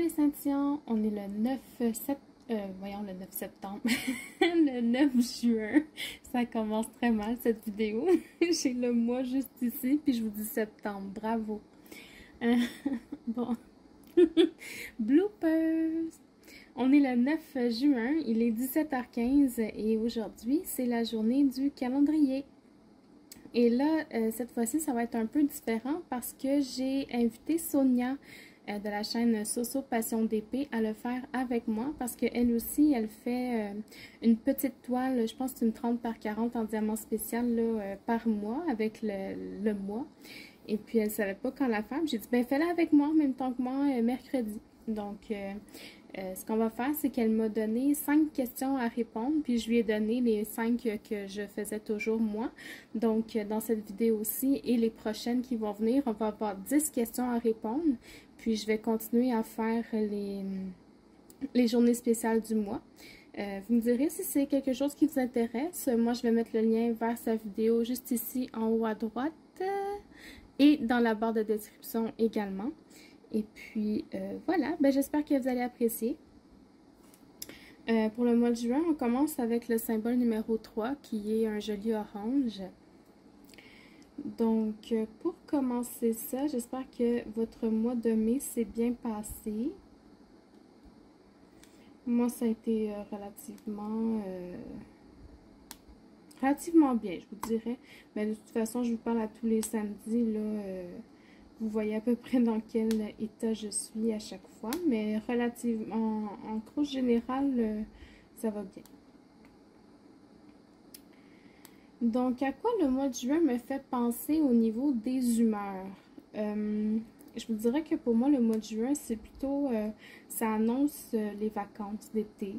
les Saint-Sion, on est le 9 septembre, le 9 juin, ça commence très mal cette vidéo, j'ai le mois juste ici, puis je vous dis septembre, bravo. Bon, bloopers, on est le 9 juin, il est 17h15 et aujourd'hui c'est la journée du calendrier. Et là, cette fois-ci, ça va être un peu différent parce que j'ai invité Sonia de la chaîne Soso Passion d'épée à le faire avec moi parce qu'elle aussi, elle fait une petite toile, je pense que c'est une 30 par 40 en diamant spécial là, par mois avec le mois. Et puis, elle ne savait pas quand la faire. J'ai dit, ben fais-la avec moi en même temps que moi mercredi. Donc, ce qu'on va faire, c'est qu'elle m'a donné 5 questions à répondre, puis je lui ai donné les 5 que je faisais toujours moi. Donc, dans cette vidéo-ci et les prochaines qui vont venir, on va avoir 10 questions à répondre. Puis, je vais continuer à faire les journées spéciales du mois. Vous me direz si c'est quelque chose qui vous intéresse. Moi, je vais mettre le lien vers sa vidéo juste ici en haut à droite et dans la barre de description également. Et puis, voilà, ben, j'espère que vous allez apprécier. Pour le mois de juin, on commence avec le symbole numéro 3, qui est un joli orange. Donc, pour commencer ça, j'espère que votre mois de mai s'est bien passé. Moi, ça a été relativement bien, je vous dirais. Mais de toute façon, je vous parle à tous les samedis, là. Vous voyez à peu près dans quel état je suis à chaque fois, mais relativement, en grosse générale, ça va bien. Donc, à quoi le mois de juin me fait penser au niveau des humeurs? Je vous dirais que pour moi, le mois de juin, c'est plutôt, ça annonce les vacances d'été.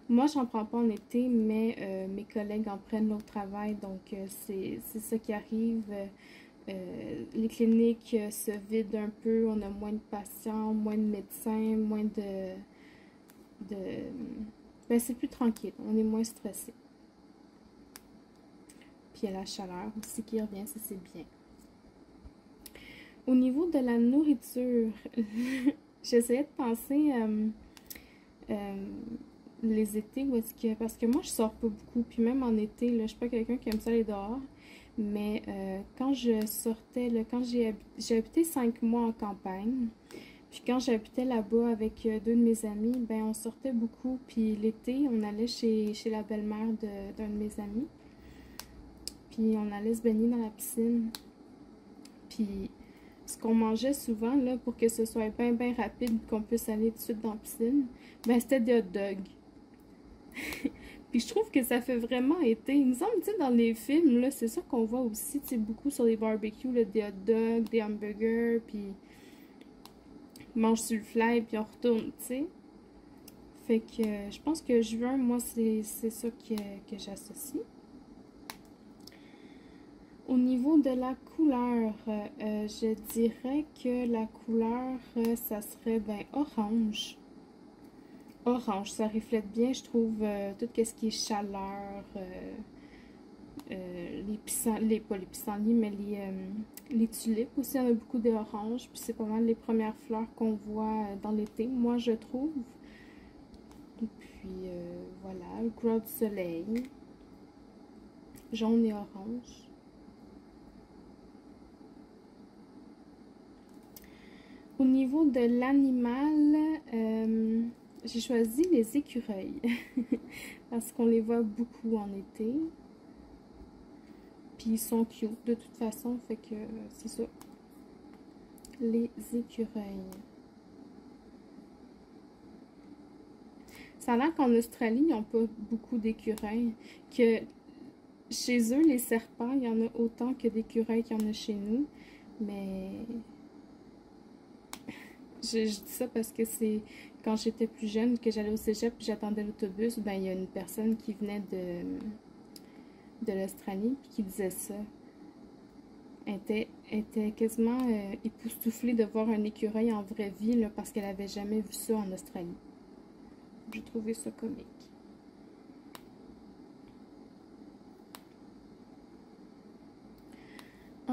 Moi, j'en prends pas en été, mais mes collègues en prennent au travail, donc c'est ça qui arrive. Les cliniques se vident un peu, on a moins de patients, moins de médecins, moins ben, c'est plus tranquille, on est moins stressé. Puis il y a la chaleur aussi qui revient, ça c'est bien. Au niveau de la nourriture, j'essayais de penser les étés où est-ce que... Parce que moi je sors pas beaucoup, puis même en été, là, je suis pas quelqu'un qui aime ça aller dehors. Mais quand je sortais, là, quand j'ai habité 5 mois en campagne, puis quand j'habitais là-bas avec 2 de mes amis, ben on sortait beaucoup. Puis l'été, on allait chez la belle-mère d'un de mes amis. Puis on allait se baigner dans la piscine. Puis ce qu'on mangeait souvent, là, pour que ce soit bien, bien rapide, qu'on puisse aller tout de suite dans la piscine, ben c'était des hot dogs. Puis je trouve que ça fait vraiment été. Il me semble, tu sais, dans les films, là, c'est ça qu'on voit aussi, tu sais, beaucoup sur les barbecues, là, des hot dogs, des hamburgers, puis ils mangent sur le fly, puis on retourne, tu sais. Fait que je pense que juin, moi, c'est ça que j'associe. Au niveau de la couleur, je dirais que la couleur, ça serait, ben, orange. Orange, ça reflète bien, je trouve, tout ce qui est chaleur, pas les pissenlits, mais les tulipes aussi, il y en a beaucoup d'orange, puis c'est pas mal les premières fleurs qu'on voit dans l'été, moi je trouve. Et puis, voilà, le couleur du soleil, jaune et orange. Au niveau de l'animal, j'ai choisi les écureuils parce qu'on les voit beaucoup en été. Puis ils sont cute de toute façon, fait que c'est ça. Les écureuils. Ça a l'air qu'en Australie, ils n'ont pas beaucoup d'écureuils. Que chez eux, les serpents, il y en a autant que d'écureuils qu'il y en a chez nous. Mais je dis ça parce que c'est quand j'étais plus jeune, que j'allais au cégep et j'attendais l'autobus, ben il y a une personne qui venait de l'Australie puis qui disait ça. Elle était quasiment époustouflée de voir un écureuil en vraie vie là, parce qu'elle avait jamais vu ça en Australie. J'ai trouvé ça comique.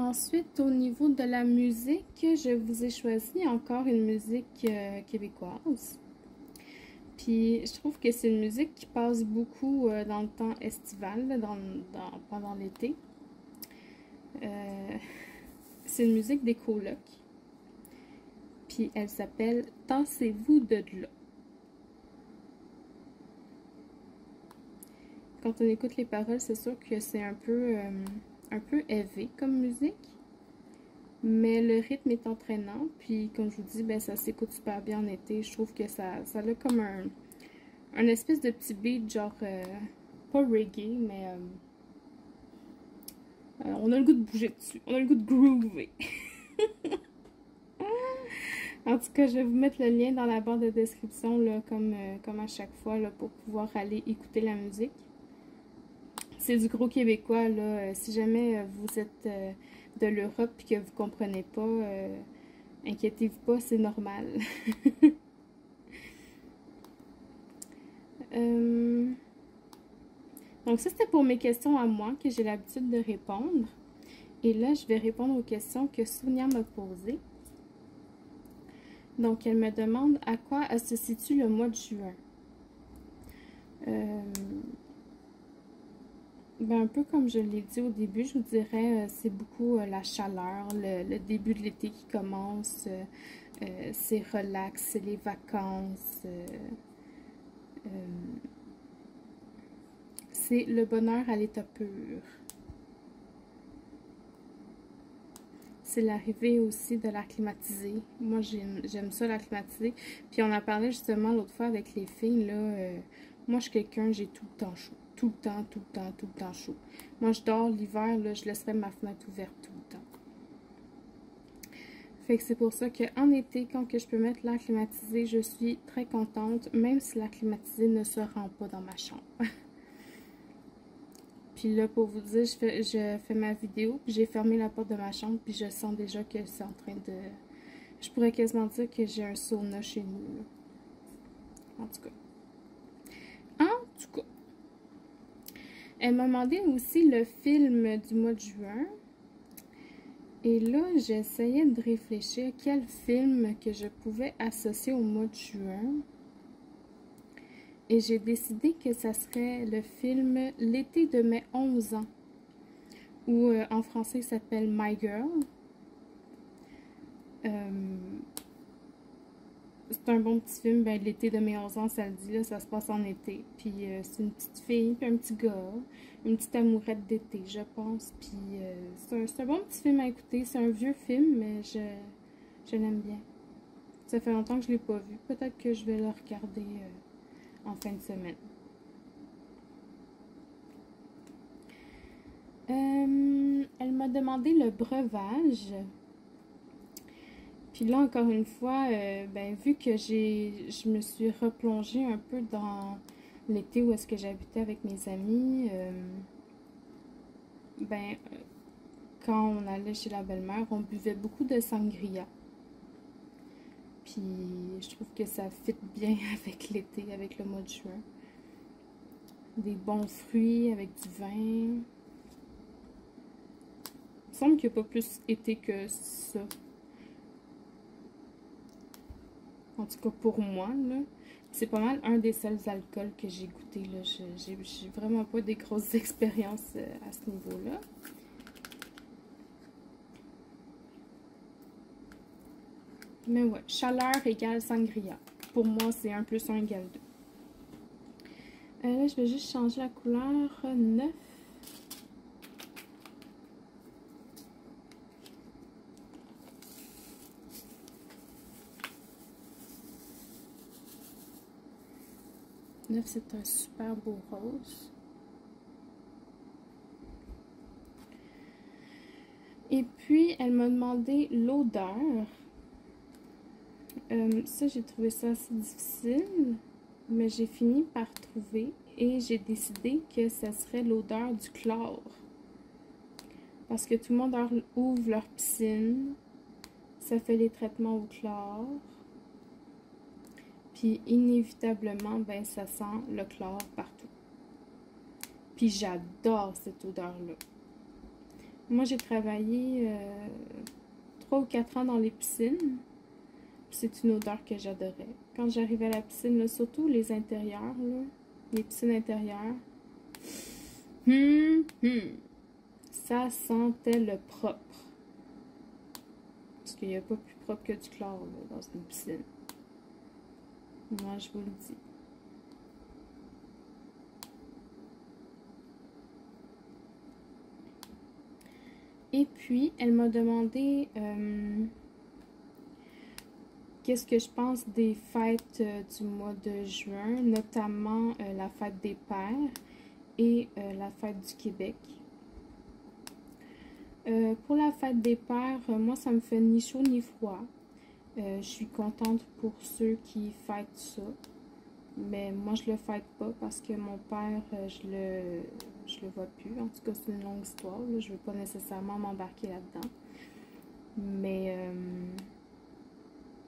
Ensuite, au niveau de la musique, je vous ai choisi encore une musique québécoise. Puis, je trouve que c'est une musique qui passe beaucoup dans le temps estival, là, pendant l'été. C'est une musique des colocs. Puis, elle s'appelle « Tassez-vous de là ». Quand on écoute les paroles, c'est sûr que c'est un peu élevé comme musique. Mais le rythme est entraînant, puis comme je vous dis, ben, ça s'écoute super bien en été. Je trouve que ça a comme un espèce de petit beat, genre, pas reggae, mais on a le goût de bouger dessus, on a le goût de groover. En tout cas, je vais vous mettre le lien dans la barre de description, là, comme à chaque fois, là, pour pouvoir aller écouter la musique. C'est du gros québécois, là. Si jamais vous êtes de l'Europe et que vous comprenez pas, inquiétez-vous pas, c'est normal. Donc ça, c'était pour mes questions à moi que j'ai l'habitude de répondre. Et là, je vais répondre aux questions que Sonia m'a posées. Donc, elle me demande à quoi se situe le mois de juin. Ben, un peu comme je l'ai dit au début, je vous dirais, c'est beaucoup la chaleur, le début de l'été qui commence, c'est relax, c'est les vacances, c'est le bonheur à l'état pur. C'est l'arrivée aussi de l'air climatisé. Moi, j'aime ça, l'air climatisé. Puis on en parlait justement l'autre fois avec les filles, là. Moi, je suis quelqu'un, j'ai tout le temps chaud. Tout le temps, tout le temps, tout le temps chaud. Moi, je dors l'hiver, là, je laisserai ma fenêtre ouverte tout le temps. Fait que c'est pour ça qu'en été, quand que je peux mettre l'air climatisé, je suis très contente, même si l'air climatisé ne se rend pas dans ma chambre. Puis là, pour vous dire, je fais ma vidéo, puis j'ai fermé la porte de ma chambre, puis je sens déjà que c'est en train de... Je pourrais quasiment dire que j'ai un sauna chez nous, là. En tout cas. En tout cas. Elle m'a demandé aussi le film du mois de juin. Et là, j'essayais de réfléchir quel film que je pouvais associer au mois de juin. Et j'ai décidé que ça serait le film L'été de mes 11 ans, ou en français il s'appelle My Girl. C'est un bon petit film, ben, L'été de mes 11 ans, ça le dit, là, ça se passe en été. Puis c'est une petite fille, puis un petit gars, une petite amourette d'été, je pense. Puis c'est un bon petit film à écouter, c'est un vieux film, mais je l'aime bien. Ça fait longtemps que je ne l'ai pas vu, peut-être que je vais le regarder en fin de semaine. Elle m'a demandé le breuvage. Puis là, encore une fois, ben, vu que je me suis replongée un peu dans l'été où est-ce que j'habitais avec mes amis, ben, quand on allait chez la belle-mère, on buvait beaucoup de sangria. Puis je trouve que ça fit bien avec l'été, avec le mois de juin. Des bons fruits avec du vin. Il me semble qu'il n'y a pas plus été que ça. En tout cas pour moi, là. C'est pas mal un des seuls alcools que j'ai goûté, là. J'ai vraiment pas des grosses expériences à ce niveau-là. Mais ouais, chaleur égale sangria. Pour moi, c'est 1 + 1 = 2. Là, je vais juste changer la couleur 9. C'est un super beau rose. Et puis, elle m'a demandé l'odeur. Ça, j'ai trouvé ça assez difficile, mais j'ai fini par trouver et j'ai décidé que ça serait l'odeur du chlore. Parce que tout le monde ouvre leur piscine, ça fait les traitements au chlore. Puis inévitablement, ben, ça sent le chlore partout. Puis j'adore cette odeur-là. Moi, j'ai travaillé 3 ou 4 ans dans les piscines. C'est une odeur que j'adorais. Quand j'arrivais à la piscine, là, surtout les intérieurs, là, les piscines intérieures, ça sentait le propre. Parce qu'il n'y a pas plus propre que du chlore là, dans une piscine. Moi, je vous le dis. Et puis, elle m'a demandé qu'est-ce que je pense des fêtes du mois de juin, notamment la fête des pères et la fête du Québec. Pour la fête des pères, moi, ça me fait ni chaud ni froid. Je suis contente pour ceux qui fêtent ça. Mais moi, je le fête pas parce que mon père, je le vois plus. En tout cas, c'est une longue histoire. Là. Je veux pas nécessairement m'embarquer là-dedans. Mais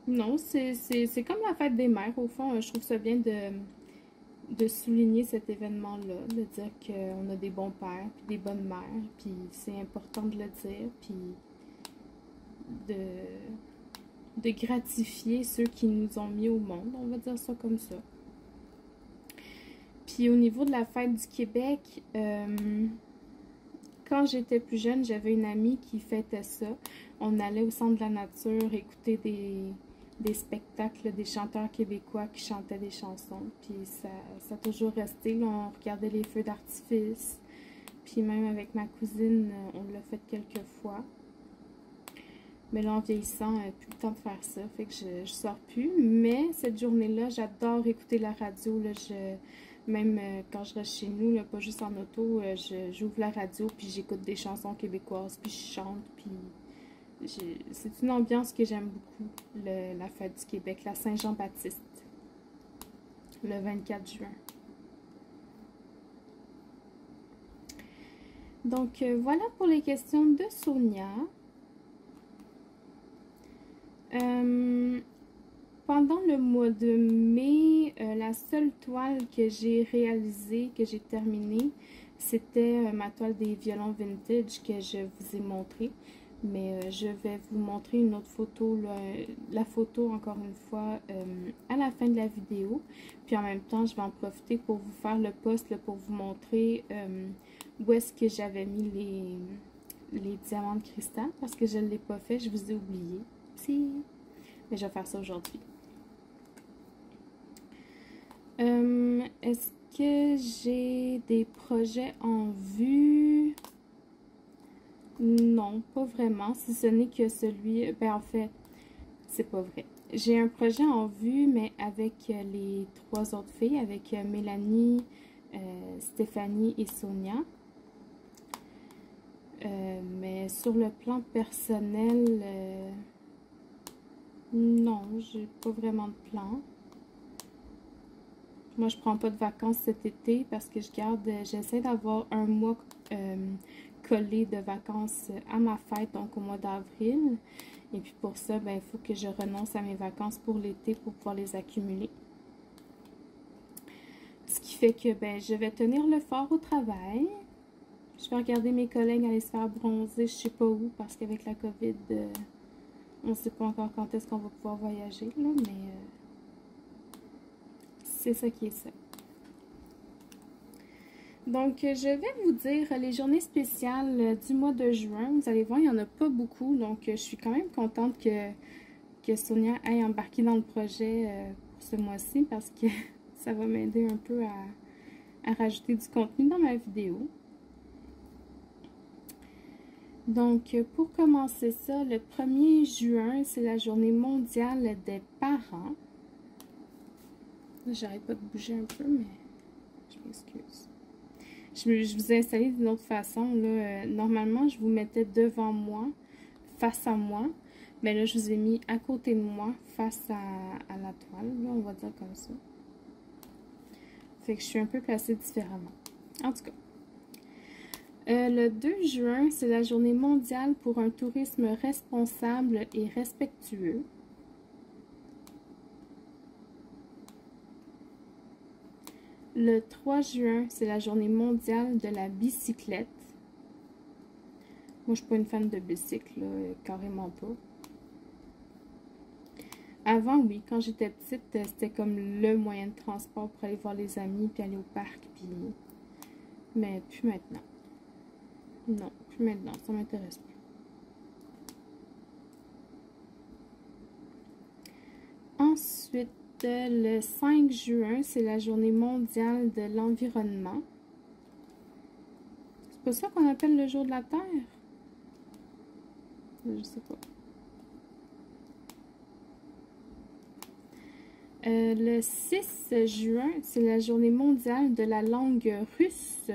non, c'est comme la fête des mères. Au fond, je trouve ça bien de souligner cet événement-là, de dire qu'on a des bons pères, puis des bonnes mères, puis c'est important de le dire, puis de gratifier ceux qui nous ont mis au monde, on va dire ça comme ça. Puis au niveau de la fête du Québec, quand j'étais plus jeune, j'avais une amie qui fêtait ça. On allait au centre de la nature écouter des spectacles, des chanteurs québécois qui chantaient des chansons. Puis ça a toujours resté. Là, on regardait les feux d'artifice. Puis même avec ma cousine, on l'a fait quelques fois. Mais là, en vieillissant, plus le temps de faire ça. Fait que je sors plus. Mais cette journée-là, j'adore écouter la radio. Là, même quand je reste chez nous, là, pas juste en auto, j'ouvre la radio, puis j'écoute des chansons québécoises, puis je chante, puis c'est une ambiance que j'aime beaucoup, la fête du Québec, la Saint-Jean-Baptiste, le 24 juin. Donc, voilà pour les questions de Sonia. Pendant le mois de mai, la seule toile que j'ai réalisée, que j'ai terminée, c'était ma toile des violons vintage que je vous ai montrée. Mais je vais vous montrer une autre photo, là, la photo encore une fois à la fin de la vidéo. Puis en même temps, je vais en profiter pour vous faire le post là, pour vous montrer où est-ce que j'avais mis les diamants de cristal. Parce que je ne l'ai pas fait, je vous ai oublié. Si. Mais je vais faire ça aujourd'hui. Est-ce que j'ai des projets en vue? Non, pas vraiment. Si ce n'est que celui... Ben, en fait, c'est pas vrai. J'ai un projet en vue, mais avec les 3 autres filles, avec Mélanie, Stéphanie et Sonia. Mais sur le plan personnel, non, j'ai pas vraiment de plan. Moi, je prends pas de vacances cet été parce que j'essaie d'avoir un mois collé de vacances à ma fête, donc au mois d'avril. Et puis pour ça, ben, il faut que je renonce à mes vacances pour l'été pour pouvoir les accumuler. Ce qui fait que ben, je vais tenir le fort au travail. Je vais regarder mes collègues aller se faire bronzer, je sais pas où, parce qu'avec la COVID, on ne sait pas encore quand est-ce qu'on va pouvoir voyager, là, mais c'est ça qui est ça. Donc, je vais vous dire les journées spéciales du mois de juin. Vous allez voir, il n'y en a pas beaucoup, donc je suis quand même contente que Sonia ait embarqué dans le projet pour ce mois-ci parce que ça va m'aider un peu à rajouter du contenu dans ma vidéo. Donc, pour commencer ça, le 1er juin, c'est la journée mondiale des parents. J'arrête pas de bouger un peu, mais je m'excuse. Je vous ai installé d'une autre façon. Là. Normalement, je vous mettais devant moi, face à moi. Mais là, je vous ai mis à côté de moi, face à la toile. Là, on va dire comme ça. Fait que je suis un peu placée différemment. En tout cas. Le 2 juin, c'est la journée mondiale pour un tourisme responsable et respectueux. Le 3 juin, c'est la journée mondiale de la bicyclette. Moi, je suis pas une fan de bicycle, là, carrément pas. Avant, oui, quand j'étais petite, c'était comme le moyen de transport pour aller voir les amis, puis aller au parc, puis... Mais plus maintenant. Non, plus maintenant, ça m'intéresse plus. Ensuite, le 5 juin, c'est la journée mondiale de l'environnement. C'est pas ça qu'on appelle le jour de la Terre? Je sais pas. Le 6 juin, c'est la journée mondiale de la langue russe.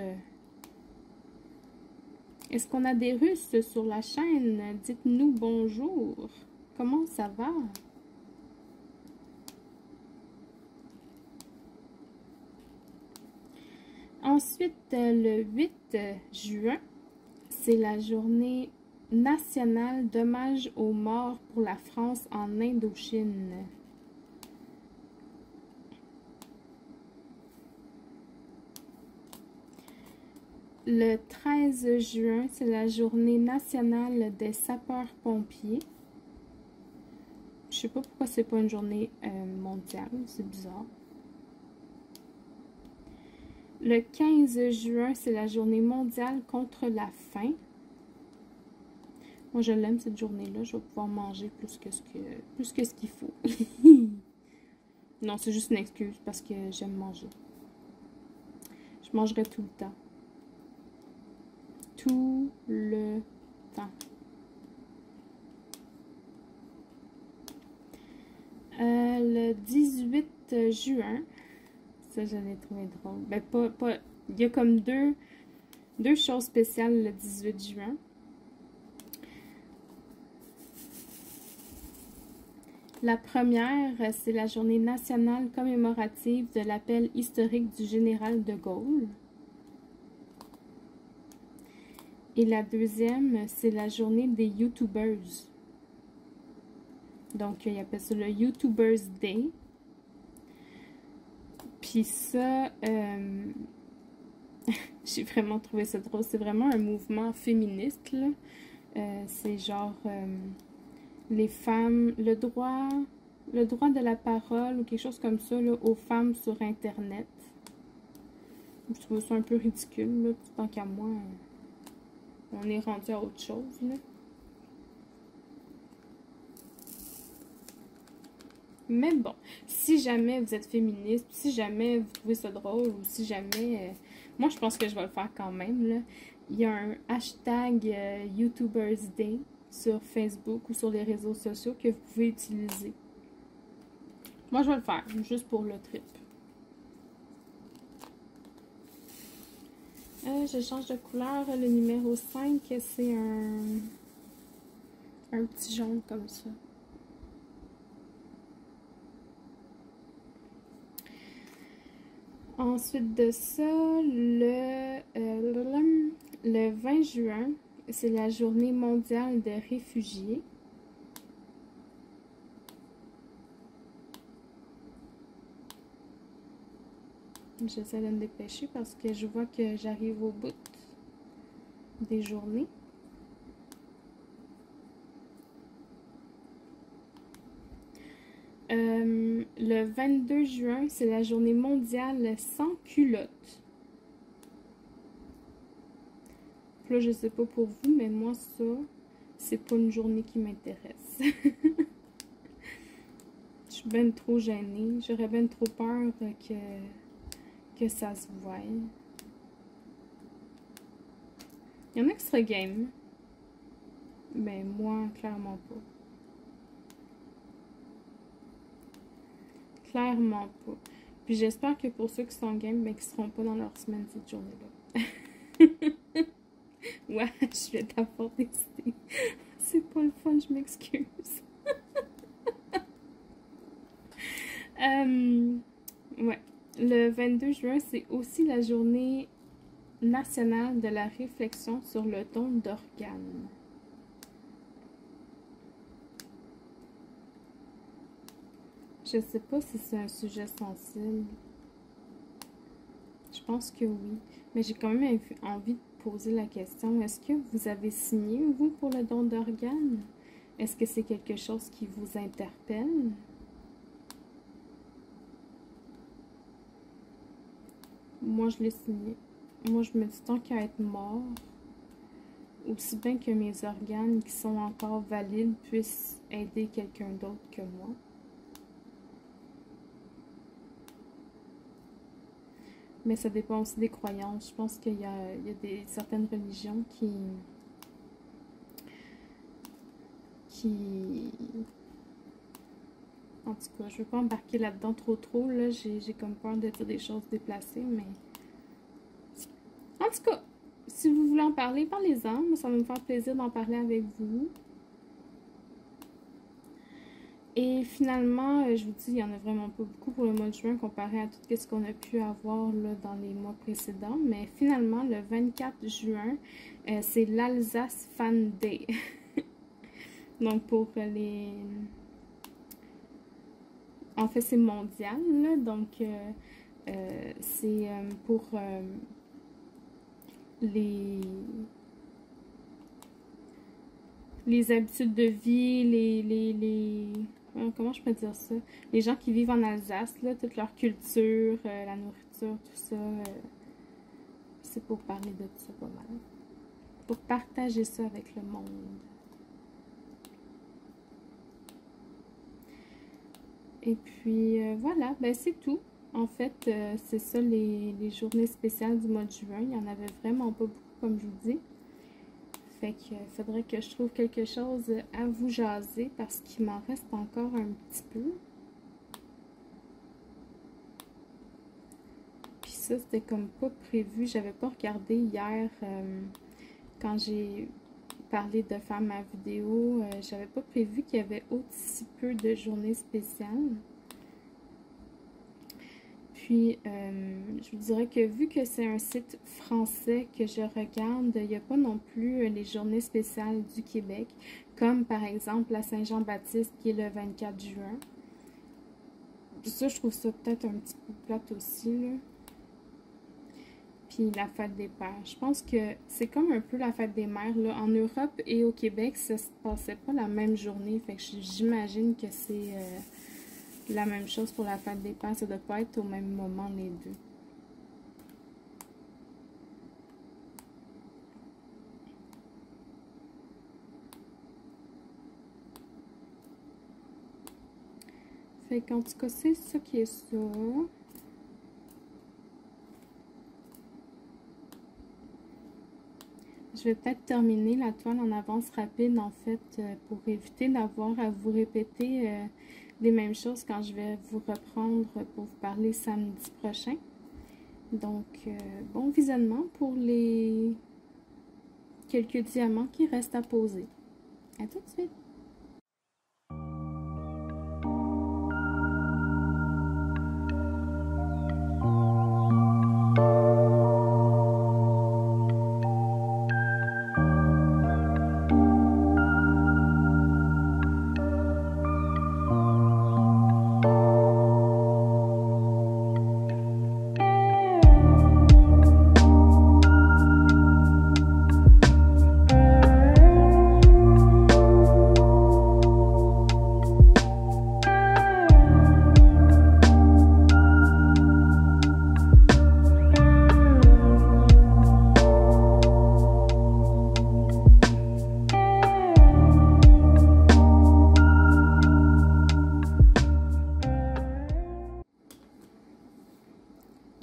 Est-ce qu'on a des Russes sur la chaîne? Dites-nous bonjour. Comment ça va? Ensuite, le 8 juin, c'est la journée nationale d'hommage aux morts pour la France en Indochine. Le 13 juin, c'est la journée nationale des sapeurs-pompiers. Je sais pas pourquoi c'est pas une journée mondiale, c'est bizarre. Le 15 juin, c'est la journée mondiale contre la faim. Moi, je l'aime cette journée-là. Je vais pouvoir manger plus que ce qu'il faut. Non, c'est juste une excuse parce que j'aime manger. Je mangerai tout le temps. Tout le temps. Le 18 juin, ça je l'ai trouvé drôle. Ben, pas, il y a comme deux choses spéciales le 18 juin. La première, c'est la journée nationale commémorative de l'appel historique du général de Gaulle. Et la deuxième, c'est la journée des YouTubers. Donc, ils appellent ça le YouTubers Day. Puis ça, j'ai vraiment trouvé ça drôle. C'est vraiment un mouvement féministe, là. C'est genre les femmes, le droit de la parole ou quelque chose comme ça là, aux femmes sur Internet. Je trouve ça un peu ridicule, là. Tant qu'à moi, on est rendu à autre chose, là. Mais bon, si jamais vous êtes féministe, si jamais vous trouvez ça drôle, ou si jamais... moi, je pense que je vais le faire quand même, là. Il y a un hashtag YouTubers Day sur Facebook ou sur les réseaux sociaux que vous pouvez utiliser. Moi, je vais le faire, juste pour le trip. Je change de couleur. Le numéro 5, c'est un petit jaune comme ça. Ensuite de ça, le 20 juin, c'est la journée mondiale des réfugiés. J'essaie de me dépêcher parce que je vois que j'arrive au bout des journées. Le 22 juin, c'est la journée mondiale sans culotte. Là, je sais pas pour vous, mais moi, ça, c'est pas une journée qui m'intéresse. Je suis ben trop gênée. J'aurais ben trop peur que ça se voie. Il y en a qui seraient game. Mais moi, clairement pas. Clairement pas. Puis j'espère que pour ceux qui sont game, mais qui seront pas dans leur semaine cette journée-là. Ouais, je vais t'apporter des... C'est pas le fun, je m'excuse. Ouais. Le 22 juin, c'est aussi la journée nationale de la réflexion sur le don d'organes. Je sais pas si c'est un sujet sensible. Je pense que oui. Mais j'ai quand même envie de poser la question, est-ce que vous avez signé, vous, pour le don d'organes? Est-ce que c'est quelque chose qui vous interpelle? Moi, je l'ai signé. Moi, je me dis, tant qu'à être mort, aussi bien que mes organes qui sont encore valides puissent aider quelqu'un d'autre que moi. Mais ça dépend aussi des croyances. Je pense qu'il y a certaines religions en tout cas, je ne veux pas embarquer là-dedans trop, là. J'ai comme peur de dire des choses déplacées, mais... En tout cas, si vous voulez en parler, parlez-en. Ça va me faire plaisir d'en parler avec vous. Et finalement, je vous dis, il n'y en a vraiment pas beaucoup pour le mois de juin comparé à tout ce qu'on a pu avoir là, dans les mois précédents. Mais finalement, le 24 juin, c'est l'Alsace Fan Day. Donc, pour les... En fait, c'est mondial, là. Donc, c'est pour les habitudes de vie, comment je peux dire ça? Les gens qui vivent en Alsace, là, toute leur culture, la nourriture, tout ça, c'est pour parler de ça pas mal. Pour partager ça avec le monde. Et puis, voilà, ben c'est tout. En fait, c'est ça les journées spéciales du mois de juin. Il n'y en avait vraiment pas beaucoup, comme je vous dis. Fait qu'il faudrait que je trouve quelque chose à vous jaser parce qu'il m'en reste encore un petit peu. Puis ça, c'était comme pas prévu. J'avais pas regardé hier quand j'ai parlé de faire ma vidéo. J'avais pas prévu qu'il y avait aussi peu de journées spéciales. Puis, je vous dirais que vu que c'est un site français que je regarde, il n'y a pas non plus les journées spéciales du Québec, comme par exemple la Saint-Jean-Baptiste qui est le 24 juin. Ça, je trouve ça peut-être un petit peu plate aussi, là. Puis la fête des pères. Je pense que c'est comme un peu la fête des mères, là. En Europe et au Québec, ça se passait pas la même journée. Fait que j'imagine que c'est... la même chose pour la fête des pères, ça ne doit pas être au même moment les deux. Fait qu'en tout cas, c'est ça qui est ça. Je vais peut-être terminer la toile en avance rapide, en fait, pour éviter d'avoir à vous répéter les mêmes choses quand je vais vous reprendre pour vous parler samedi prochain. Donc, bon visionnement pour les quelques diamants qui restent à poser. À tout de suite!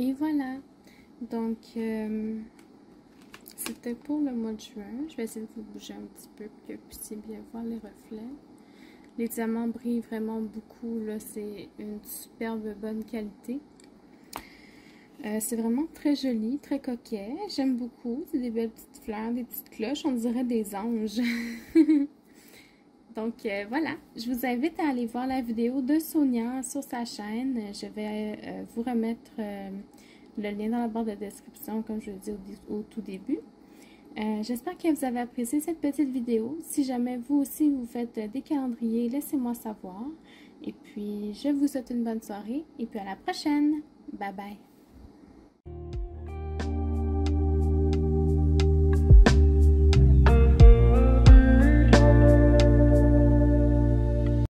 Et voilà, donc c'était pour le mois de juin. Je vais essayer de vous bouger un petit peu pour que vous puissiez bien voir les reflets. Les diamants brillent vraiment beaucoup, là, c'est une superbe bonne qualité. C'est vraiment très joli, très coquet, j'aime beaucoup. C'est des belles petites fleurs, des petites cloches, on dirait des anges. Donc voilà, je vous invite à aller voir la vidéo de Sonia sur sa chaîne. Je vais vous remettre le lien dans la barre de description, comme je l'ai dit au tout début. J'espère que vous avez apprécié cette petite vidéo. Si jamais vous aussi vous faites des calendriers, laissez-moi savoir. Et puis, je vous souhaite une bonne soirée et puis à la prochaine. Bye bye.